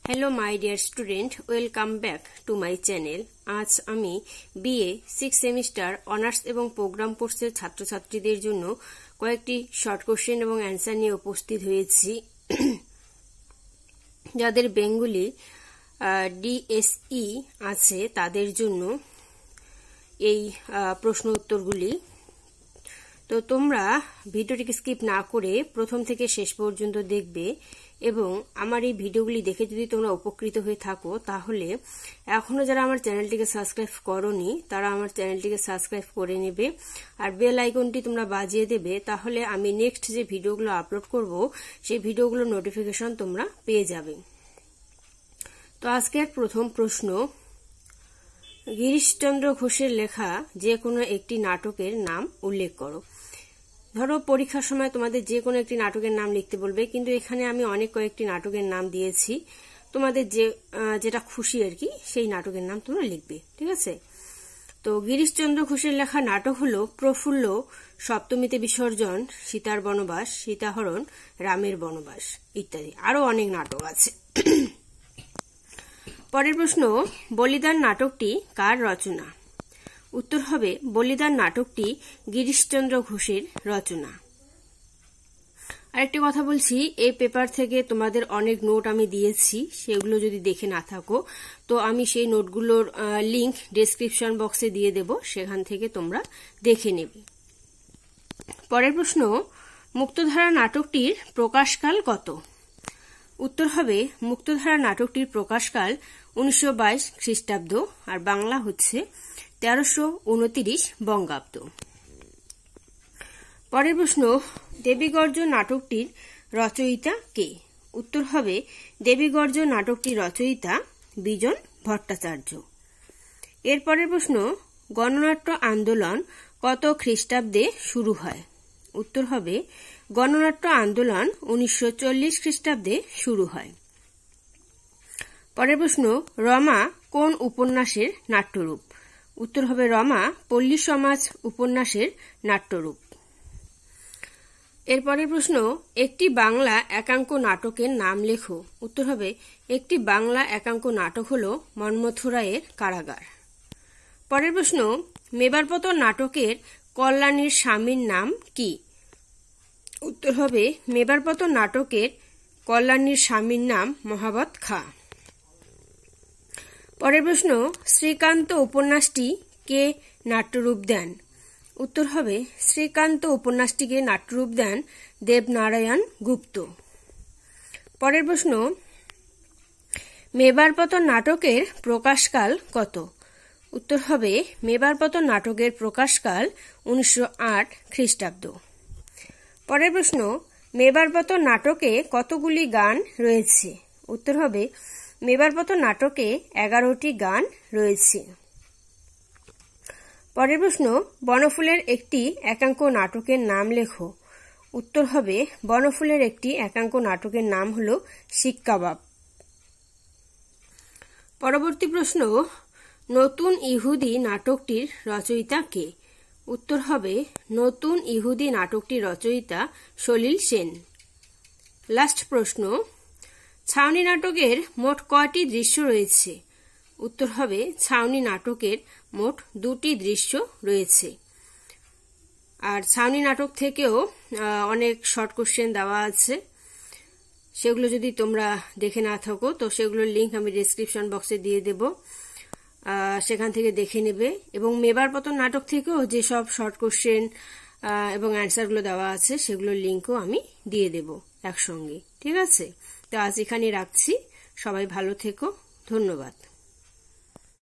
Hello my dear student welcome back to my channel. आज आमी BA 6 semester honours এবং program কোর্সের ছাত্রছাত্রীদের জন্য কয়েকটি শর্ট কোশ্চেন এবং অ্যানসার নিয়ে উপস্থিত হয়েছি। যাদের বেঙ্গলি ডিএসই আছে তাদের জন্য এই প্রশ্ন উত্তরগুলি। তো তোমরা ভিডিওটিকে স্কিপ না করে প্রথম থেকে শেষ পর্যন্ত দেখবে এবং আমার এই ভিডিওগুলি দেখে যদি তোমরা উপকৃত হয়ে থাকো তাহলে এখনো যারা আমার চ্যানেলটিকে সাবস্ক্রাইব করোনি তারা আমার চ্যানেলটিকে সাবস্ক্রাইব করে নেবে আর বেল আইকনটি তোমরা বাজিয়ে দেবে, তাহলে আমি নেক্সট যে ভিডিওগুলো আপলোড করব সেই ভিডিওগুলোর নোটিফিকেশন তোমরা পেয়ে যাবে। তো আজকের প্রথম প্রশ্ন, গিরিশচন্দ্র ঘোষের লেখা যে কোনো একটি নাটকের নাম উল্লেখ করো। ধরো পরীক্ষার সময় তোমাদের যে কোনো একটি নাটকের নাম লিখতে বলবে, কিন্তু এখানে আমি অনেক কয়েকটি নাটকের নাম দিয়েছি, তোমাদের যেটা খুশি আর কি সেই নাটকের নাম তোমরা লিখবে, ঠিক আছে। তো গিরিশচন্দ্র ঘোষের লেখা নাটক হলো প্রফুল্ল, সপ্তমীতে বিসর্জন, সীতার বনবাস, সীতাহরণ, রামের বনবাস ইত্যাদি। আরো অনেক নাটক আছে। পরের প্রশ্ন, বলিদান নাটকটি কার রচনা? উত্তর হবে বলিদান নাটকটি গিরিশচন্দ্র ঘোষের রচনা। আরেকটি কথা বলছি, এই পেপার থেকে তোমাদের অনেক নোট আমি দিয়েছি, সেগুলো যদি দেখে না থাকো তো আমি সেই নোটগুলোর লিংক ডেসক্রিপশন বক্সে দিয়ে দেব, সেখান থেকে তোমরা দেখে নেবে। পরের প্রশ্ন, মুক্তধারা নাটকটির প্রকাশকাল কত? উত্তর হবে মুক্তধারা নাটকটির প্রকাশকাল 1922 খ্রিস্টাব্দ আর বাংলা হচ্ছে 1329 বঙ্গাব্দ। পরের প্রশ্ন, দেবীগর্জ নাটকটির রচয়িতা কে? উত্তর হবে দেবীগর্জ নাটকটির রচয়িতা বিজন ভট্টাচার্য। এর পরের প্রশ্ন, গণনাট্য আন্দোলন কত খ্রিস্টাব্দে শুরু হয়? উত্তর হবে গণনাট্য আন্দোলন 1940 খ্রিস্টাব্দে শুরু হয়। পরের প্রশ্ন, রমা কোন উপন্যাসের নাট্যরূপ? উত্তর হবে রমা পল্লী সমাজ উপন্যাসের নাট্যরূপ। এরপরের প্রশ্ন, একটি বাংলা একাঙ্ক নাটকের নাম লেখো। উত্তর হবে একটি বাংলা একাঙ্ক নাটক হল মন্মথরায়ের কারাগার। পরের প্রশ্ন, মেবারপতন নাটকের কল্যাণীর স্বামীর নাম কি? উত্তর হবে মেবারপতন নাটকের কল্যাণীর স্বামীর নাম মহাবত খাঁ। পরের প্রশ্ন, শ্রীকান্ত উপন্যাসটি কে নাট্যরূপ দেন? উত্তর হবে শ্রীকান্ত উপন্যাসটিকে নাট্যরূপ দেন দেবনারায়ণ গুপ্ত। পরের প্রশ্ন, মেবারপতন নাটকের প্রকাশকাল কত? উত্তর হবে মেবারপতন নাটকের প্রকাশকাল 1908 খ্রিস্টাব্দ। পরের প্রশ্ন, মেবারপতন নাটকে কতগুলি গান রয়েছে? উত্তর হবে মেবারপতন নাটকে 11টি গান রয়েছে। পরের প্রশ্ন, বনফুলের একটি একাঙ্ক নাটকের নাম লেখো। উত্তর হবে বনফুলের একটি একাঙ্ক নাটকের নাম হল শিক কাবাব। পরবর্তী প্রশ্ন, নতুন ইহুদি নাটকটির রচয়িতা কে? উত্তর হবে নতুন ইহুদি নাটকটির রচয়িতা সলিল সেন। লাস্ট প্রশ্ন, ছাউনি নাটকের মোট কয়টি দৃশ্য রয়েছে? উত্তর হবে ছাউনি নাটকের মোট 2টি দৃশ্য রয়েছে। আর ছাউনি নাটক থেকেও অনেক শর্ট কোশ্চেন দেওয়া আছে, সেগুলো যদি তোমরা দেখে না থাকো তো সেগুলোর লিংক আমি ডেসক্রিপশন বক্সে দিয়ে দেব, সেখান থেকে দেখে নেবে। এবং মেবারপতন নাটক থেকেও যেসব শর্ট কোশ্চেন এবং অ্যান্সারগুলো দেওয়া আছে সেগুলোর লিংকও আমি দিয়ে দেব একসঙ্গে, ঠিক আছে। তো আজ এখানে রাখছি, সবাই ভালো থেকো, ধন্যবাদ।